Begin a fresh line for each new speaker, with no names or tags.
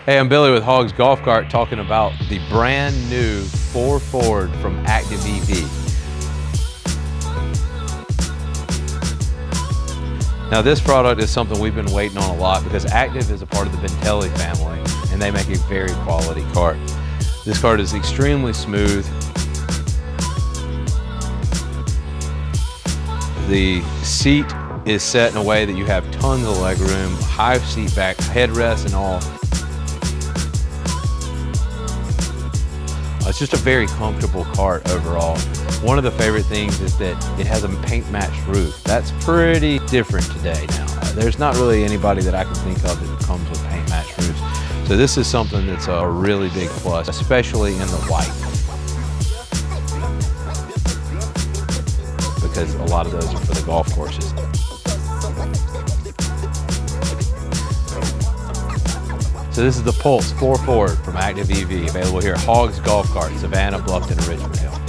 Hey, I'm Billy with Hawg's Golf Cart talking about the brand new 4 Forward from Active EV. Now this product is something we've been waiting on a lot because Active is a part of the Bentelli family and they make a very quality cart. This cart is extremely smooth. The seat is set in a way that you have tons of leg room, high seat back, headrest and all. It's just a very comfortable cart overall. One of the favorite things is that it has a paint matched roof. That's pretty different today now. There's not really anybody that I can think of that comes with paint matched roofs. So this is something that's a really big plus, especially in the white. Because a lot of those are for the golf courses. So this is the Pulse 4 Forward from Active EV, available here at Hawg's Golf Cart, Savannah, Bluffton, and Richmond.